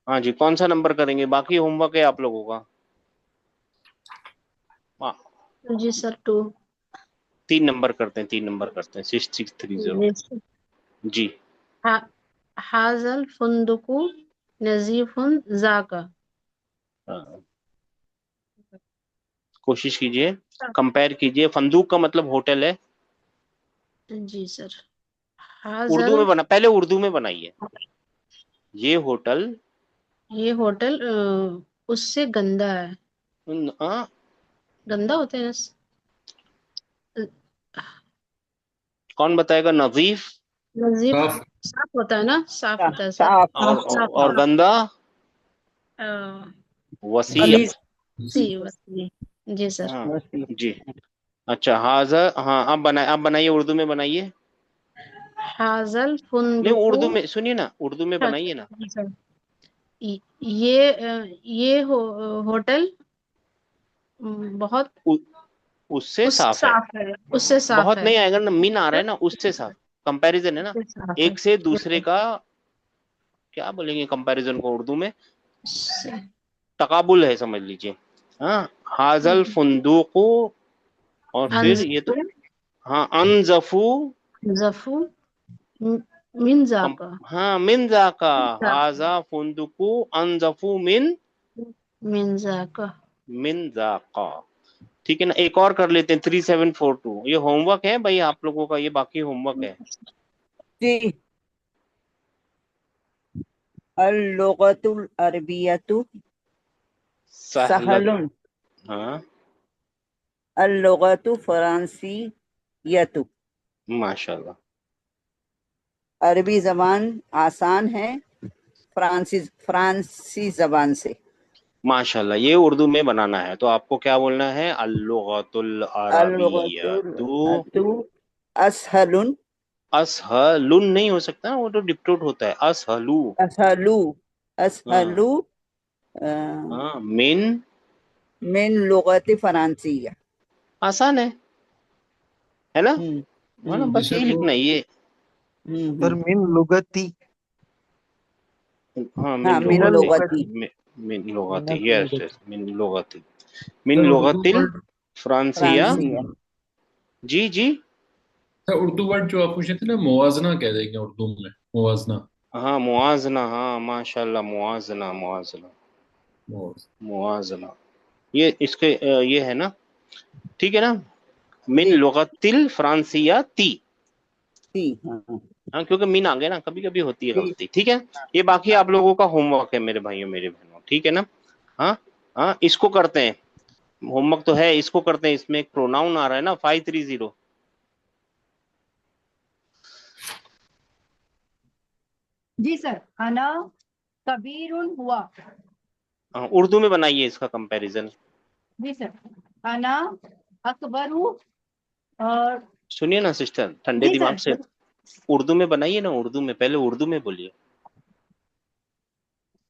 ہاں جی کون سا نمبر کریں گے؟ باقی ہوم ورک ہے آپ لوگوں کا. جی سر 2. 3 نمبر کرتے ہیں 3 نمبر کرتے ہیں 6630. جی. حاضل فندق نظیف ذاکا. کوشش کیجئے کمپیر کیجئے. فندوق کا مطلب ہوٹل ہے. جی سر. اردو میں بنا پہلے اردو میں بنائیے. یہ ہوٹل اس سے گندا ہے. گندا ہوتے ہیں. کون بتائے گا؟ نظیف نظیف صاف ہوتا ہے نا. صاف ہوتا ہے سر. اور گندا وسیع. جی سر. جی اچھا حاضر. ہاں اب بنائیے اردو میں بنائیے. حاضل نہیں فندق. اردو میں سنیے نا اردو میں بنائیے نا. یہ ہوٹل بہت اس سے صاف ہے. اس سے صاف بہت ہے. نہیں آئے گا نا. من آ رہا ہے نا اس سے صاف. کمپیریزن ہے نا ایک سے دوسرے کا. کیا بولیں گے کمپیریزن کو اردو میں؟ تقابل ہے سمجھ لیجئے. ہاں حاضل فندوق اور پھر یہ تو ہاں انزفو من ذاکا. ہاں من ذاکا. حاضا فندقو انزفو من ذاکا. من ذاکا. ٹھیک ہے نا. ایک اور کر لیتے ہیں 3742. یہ ہوم ورک ہے بھائی آپ لوگوں کا. یہ باقی ہوم ورک ہے. جی. اللغت العربیۃ سہل. ہاں اللغت فرانسیۃ. ماشاء اللہ. عربی زبان آسان ہے فرانسی زبان سے. ماشاء اللہ. یہ اردو میں بنانا ہے تو آپ کو کیا بولنا ہے؟ اللغت العربیۃ اسہل. اسہل نہیں ہو سکتا وہ تو ڈپٹوٹ ہوتا ہے. اسہل ہاں من لغت فرانسیہ. آسان ہے نا. بس یہی لکھنا ہے یہ. سر من لغتی. ہاں من لغتی. من لغتی. یس من لغتی. من لغت الفرانسیہ. جی جی. اردو ورڈ جو آپ پوچھے تھے نا موازنہ کہہ دیں گے اردو میں. موازنہ. ہاں موازنہ. ہاں ماشاء اللہ موازنہ. موازنہ یہ اس کے یہ ہے نا. ٹھیک ہے نا. من لغت الفرانسیہ ہاں کیونکہ مین آ گیا نا. کبھی کبھی ہوتی ہے غلطی. ٹھیک ہے. یہ باقی آپ لوگوں کا ہوم ورک ہے میرے بھائیوں میرے بہنوں. ٹھیک ہے نا. ہاں ہاں اس کو کرتے ہیں. ہوم ورک تو ہے اس کو کرتے ہیں. اس میں ایک پروناؤن آ رہا ہے نا 530. جی سر. انا کبیر ہوا. اردو میں بنائیے اس کا کمپیریزن. جی سر. انا اکبر اور سنیے نا سسٹر ٹھنڈے جی دماغ سے سر. اردو میں بنائیے نا. اردو میں پہلے اردو میں بولیے.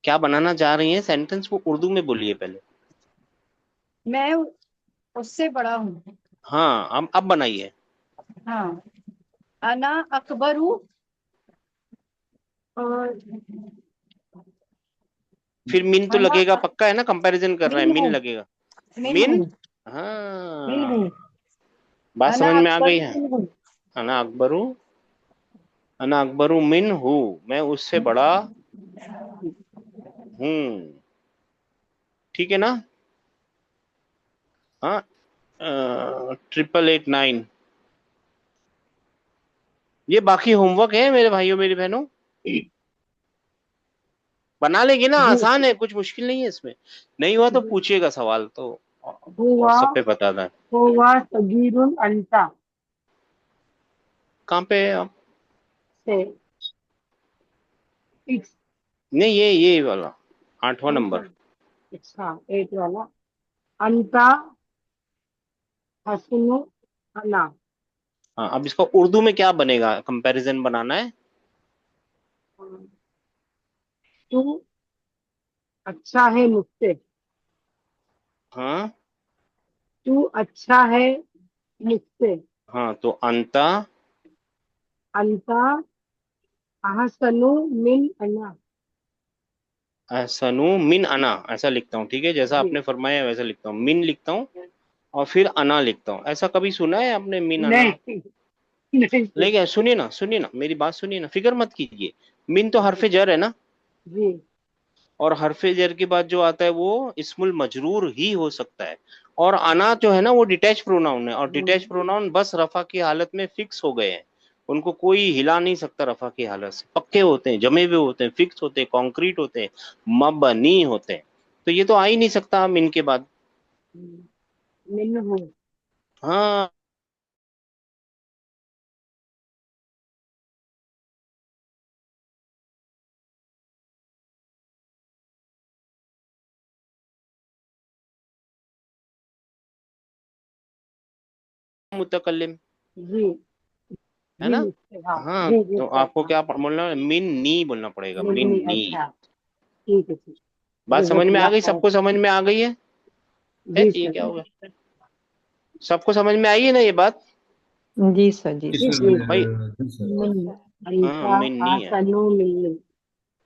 کیا بنانا چاہ رہی ہیں سینٹینس کو اردو میں بولیے پہلے. میں اس سے بڑا ہوں. ہاں اب بنائیے. ہاں انا اکبر اور پھر من تو لگے گا پکا ہے نا, کمپیریزن کر رہا ہے, من لگے گا. من, ہاں بات سمجھ میں آ گئی ہے. انا اکبرو, انا اکبرو من ہوں, میں اس سے بڑا ہوں. ٹھیک ہے نا. ہاں 8889. یہ باقی ہوم ورک ہے میرے بھائیوں میری بہنوں, بنا لے گی نا, آسان ہے, کچھ مشکل نہیں ہے اس میں. نہیں ہوا تو پوچھیے گا سوال تو واٹس پہ بتا دیں. ہوا صغیر انت کہاں پہ ہے آپ؟ سے نہیں یہ والا 8واں نمبر. اچھا 8 والا. انتا حسن انا. ہاں اب اس کا اردو میں کیا بنے گا, کمپیریزن بنانا ہے. تو اچھا ہے مجھ سے. ہاں تو اچھا ہے مجھ سے. ہاں تو انتا انتا احسن من انا. احسنو من انا, ایسا لکھتا ہوں ٹھیک ہے, جیسا آپ نے فرمایا ویسا لکھتا ہوں. من لکھتا ہوں اور پھر انا لکھتا ہوں. ایسا کبھی سنا ہے آپ نے من انا؟ نہیں. لیکن سنیے نا میری بات سنیے نا, فکر مت کیجیے. من تو حرف جر ہے نا, جی. اور حرف جر کے بعد جو آتا ہے وہ اسم المجرور ہی ہو سکتا ہے. اور انا جو ہے نا وہ ڈیٹیچ پروناؤن ہے, اور ڈیٹیچ پروناؤن بس رفع کی حالت میں فکس ہو گئے ہیں, ان کو کوئی ہلا نہیں سکتا رفع کی حالت سے. پکے ہوتے ہیں, جمے ہوئے ہوتے ہیں, فکس ہوتے ہیں, کانکریٹ ہوتے ہیں, مبنی ہوتے ہیں. تو یہ تو آ ہی نہیں سکتا من کے بعد. من ہوں. ہاں متکلم جی ہے نا. ہاں تو آپ کو کیا بولنا ہے, من نی بولنا پڑے گا, من نی. اچھا ٹھیک ہے. بات سمجھ میں آ گئی, سب کو سمجھ میں آ گئی ہے؟ یہ کیا ہوگا, سب کو سمجھ میں آئی ہے نا یہ بات؟ جی سر جی بھائی ہاں من نی ہے,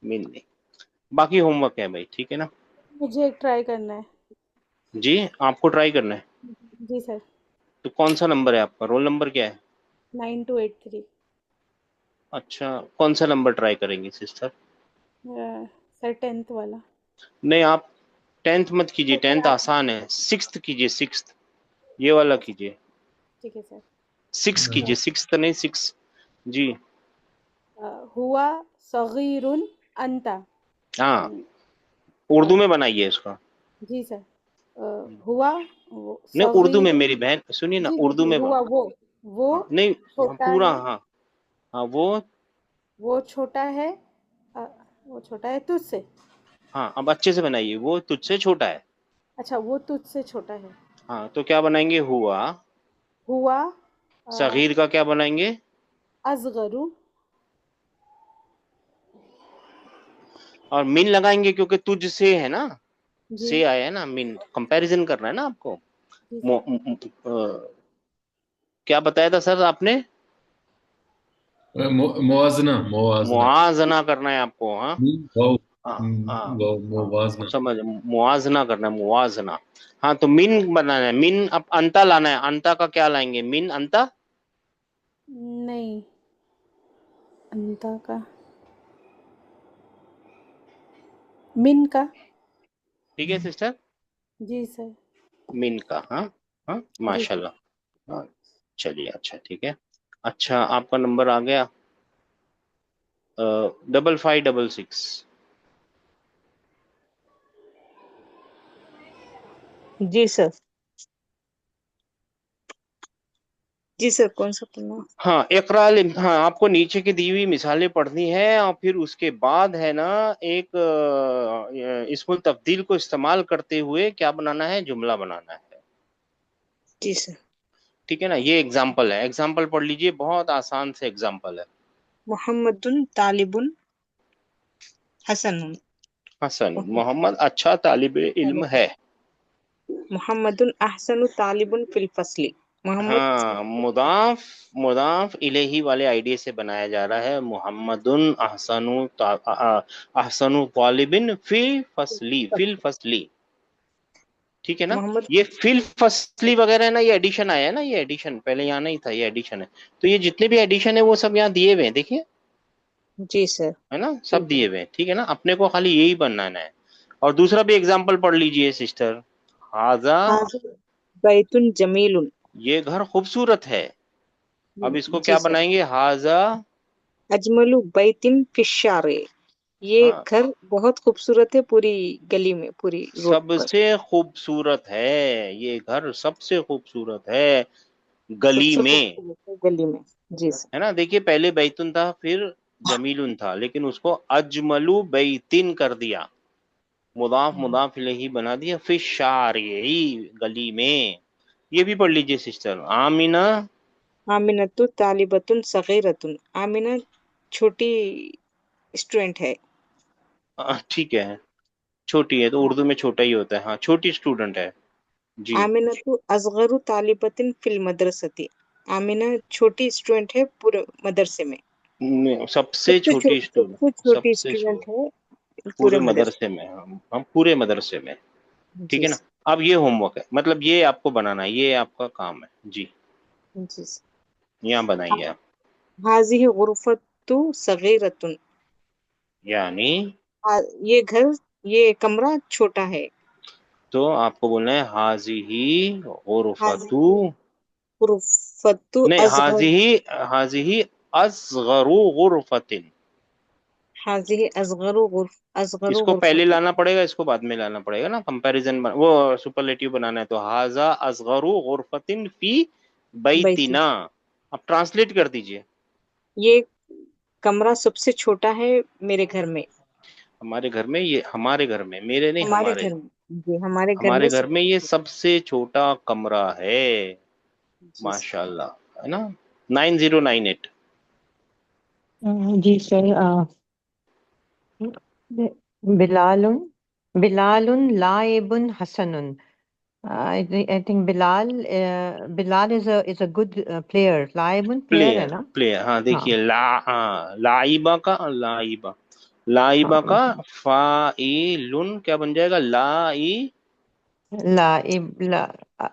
من نی. باقی ہوم ورک ہے بھائی, ٹھیک ہے نا. مجھے ایک ٹرائی کرنا ہے. جی آپ کو ٹرائی کرنا ہے. جی سر. تو کون سا نمبر ہے آپ کا, رول نمبر کیا ہے؟ 9283. اچھا کون سا نمبر ٹرائی کریں گے سسٹر؟ سر 10th والا. نہیں آپ 10th مت کیجیے, 10th آسان ہے. 6th کیجیے, 6th یہ والا کیجیے. ٹھیک ہے سر. 6 کیجیے, 6th نہیں 6. جی ہوا صغیر انت. ہاں اردو میں بنائیے اس کا. جی سر. ہوا نہیں اردو میں صغیر. میری بہن سنیے نا, جی اردو میں ہوا وہ نہیں چھوٹا پورا. ہے. ہاں وہ چھوٹا ہے, وہ چھوٹا ہے تجھ سے. ہاں اب اچھے سے بنائیے, وہ تجھ سے چھوٹا ہے. اچھا وہ تجھ سے چھوٹا ہے. ہاں تو کیا بنائیں گے, ہوا. صغیر کا کیا بنائیں گے, اصغر. اور من لگائیں گے کیونکہ تجھ سے ہے نا, جی سے آیا ہے نا, من کمپیریزن کرنا ہے نا آپ کو. جی سر. کیا بتایا تھا سر آپ نے, موازنہ کرنا ہے آپ کو. ہاں سمجھ, موازنہ کرنا ہے, موازنہ. ہاں تو من بنانا ہے, من اب انتا لانا ہے. انتا کا کیا لائیں گے, من انتا. نہیں انتا کا, من کا. ٹھیک ہے سسٹر, جی سر. من کا. ہاں ہاں جی ماشاء سر. اللہ. ہاں چلیے اچھا ٹھیک ہے. اچھا آپ کا نمبر آ گیا 5566. جی سر. جی سر کون سا پڑھنا؟ ہاں اقرا. ہاں آپ کو نیچے کی دی ہوئی مثالیں پڑھنی ہے, اور پھر اس کے بعد ہے نا ایک اسم التبدیل کو استعمال کرتے ہوئے کیا بنانا ہے, جملہ بنانا ہے. جی سر. ٹھیک ہے نا. یہ ایگزامپل ہے, ایگزامپل پڑھ لیجئے, بہت آسان سے ایگزامپل ہے. محمد طالب حسن. حسن, محمد اچھا طالب علم ہے. محمد احسن طالب فی الفصل. محمد ہاں مضاف الیہ والے آئیڈیا سے بنایا جا رہا ہے. محمد احسن طالب فی الفصلی. ٹھیک ہے نا. محمد یہ فی الفصلی وغیرہ ہے نا، یہ ایڈیشن آیا ہے نا، یہ ایڈیشن پہلے یہاں نہیں تھا، یہ ایڈیشن ہے. تو یہ جتنے بھی ایڈیشن ہے وہ سب یہاں دیے ہوئے ہیں، دیکھیے جی سر. ہے نا، سب دیے ہوئے ہیں. ٹھیک ہے نا، اپنے کو خالی یہی بنانا ہے. اور دوسرا بھی ایگزامپل پڑھ لیجئے سسٹر. ہاذا، حاضر بیت جمیل. یہ گھر خوبصورت ہے. اب اس کو جی کیا سر. بنائیں گے؟ ہاذا، اجمل بیت فی الشارع. یہ ہاں گھر بہت خوبصورت ہے پوری گلی میں، پوری روڈ سب پر. سے خوبصورت ہے، یہ گھر سب سے خوبصورت ہے سب گلی سے میں. خوبصورت ہے گلی میں. جی سر. ہے نا. دیکھیے پہلے بیتن تھا، پھر جمیلن تھا، لیکن اس کو اجملو بیتن کر دیا، مضاف الیہ بنا دیا. فی الشارع، گلی میں. یہ بھی پڑھ لیجئے سسٹر. آمینہ، آمنۃ طالبۃ صغیرۃ. آمنہ چھوٹی اسٹوڈنٹ ہے. ٹھیک ہے، چھوٹی ہے تو اردو میں چھوٹا ہی ہوتا ہے. ہاں چھوٹی اسٹوڈنٹ ہے. جی آمنۃ اصغر طالبۃ فی المدرسۃ. آمنہ چھوٹی اسٹوڈنٹ ہے پورے مدرسے میں. سب سے چھوٹی سب اسٹوڈنٹ، سے سب چھوٹی سے اسٹوڈنٹ ہے پورے مدرسے مدرسے میں. ہم پورے مدرسے میں. میں. ٹھیک جی ہے نا. سر. اب یہ ہوم ورک ہے، مطلب یہ آپ کو بنانا ہے، یہ آپ کا کام ہے. جی جی سر. یہاں بنائیے آپ. حاضہ غرفۃ صغیرۃ. یعنی یہ گھر، یہ کمرہ چھوٹا ہے. تو آپ کو بولنا ہے حاضی غرفۃ، حاضہ غرفۃ نہیں اصغر. حاضی اصغر غرفۃ. حاضہ اصغر اس کو پہلے غرفۃ. لانا پڑے گا، اس کو بعد میں لانا پڑے گا نا. کمپیریزن وہ سپرلیٹیو بنانا ہے تو حاذا اصغر غرفۃ فی بیتی. بیتنا. اب ٹرانسلیٹ کر دیجئے. یہ کمرہ سب سے چھوٹا ہے میرے گھر میں. ہمارے گھر میں، یہ ہمارے گھر میں، میرے نہیں، ہمارے ہمارے. گھر میں. جی ہمارے ہمارے گھر سب میں سے یہ چھوٹا. سب سے چھوٹا کمرہ ہے. جی سر. ماشاء اللہ. ہے نا. 9098. جی سر. بلال بلال لائب حسن. I think Bilal is a good player. لائب player ہے نا. پلیئر ہاں. ہاں دیکھیے لائبہ کا لائبہ کا ہاں. فاعل کیا بن جائے گا؟ لائب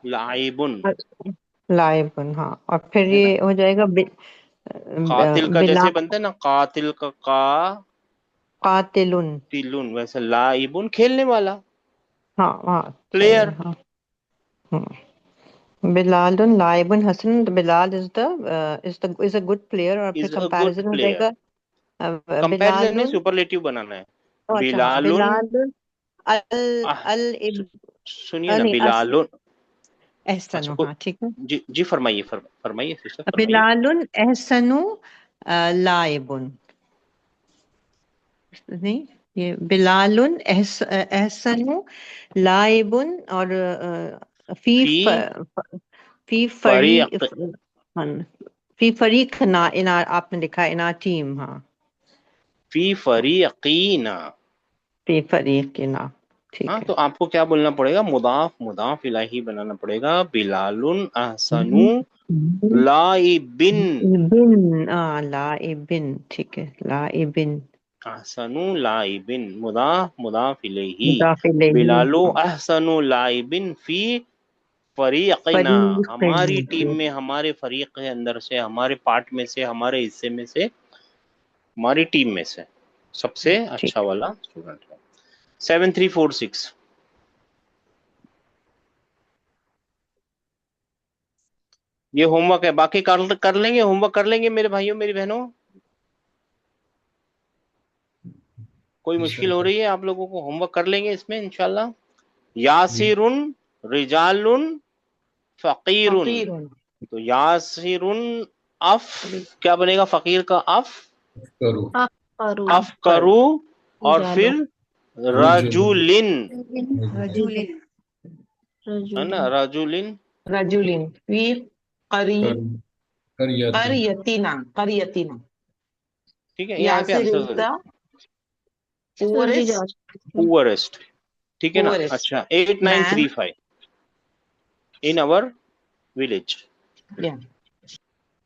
لائبن. لائب. ہاں اور پھر ہے نا. یہ ہو جائے گا قاتل کا بلا جیسے بنتا ہے نا، قاتل کا قاتل. قاتلن، ویسے لائبن کھیلنے والا، ہاں ہاں پلیئر. صحیح. ہاں بلال لائب حسن. بلال is a good player. اور پھر از اے گڈ کمپیریزن ہو جائے پلیئر. گا کمپیریزن بلال. میں سپرلیٹیو بنانا ہے. اچھا ہاں بلال بلال سنیے نا، نہیں بلال. احسن. اچھا ہاں ٹھیک ہے. جی فرمائیے فرمائیے سسٹر فرمائیے. بلال احسن لائب. نہیں، یہ بلال احسن لائب. اور فی فی فی فریق، فی فریق آپ نے لکھا ہے نا ٹیم. ہاں فی فریقینا. فی فریق نا. ہاں ٹھیک ہے. تو آپ کو کیا بولنا پڑے گا؟ مضاف الیہ بنانا پڑے گا. بلال احسن لائبن. لائبن. ٹھیک ہے. لائبن. احسن لائبن مضاف الیہ. مضاف الیہ. بلال ہاں. احسن لائبن فی فریقنا. فریق. ہماری ٹیم میں، ہمارے فریق کے اندر سے، ہمارے پارٹ میں سے، ہمارے حصے میں سے، ہماری ٹیم میں سے سب سے ٹھیک. اچھا والا اسٹوڈنٹ ہے. 7346. یہ ہوم ورک ہے. باقی کر لیں گے، ہوم ورک کر لیں گے میرے بھائیوں میری بہنوں. کوئی مشکل ہو رہی ہے آپ لوگوں کو؟ ہوم ورک کر لیں گے اس میں انشاءاللہ. یاسر رجال فقیر. فقیر. تو یاسر اف کیا بنے گا؟ فقیر کا اف. کرو افقرو. اور رجالو پھر رجولن. رجل. ہے نا، رجولن. رجل فی قریتنا. قریتنا. ٹھیک ہے. یہاں پہ Yasir answer is the sir ji poorest جا پوورسٹ. ٹھیک ہے نا. poorest اچھا man 8935 in our village.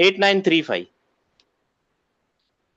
8935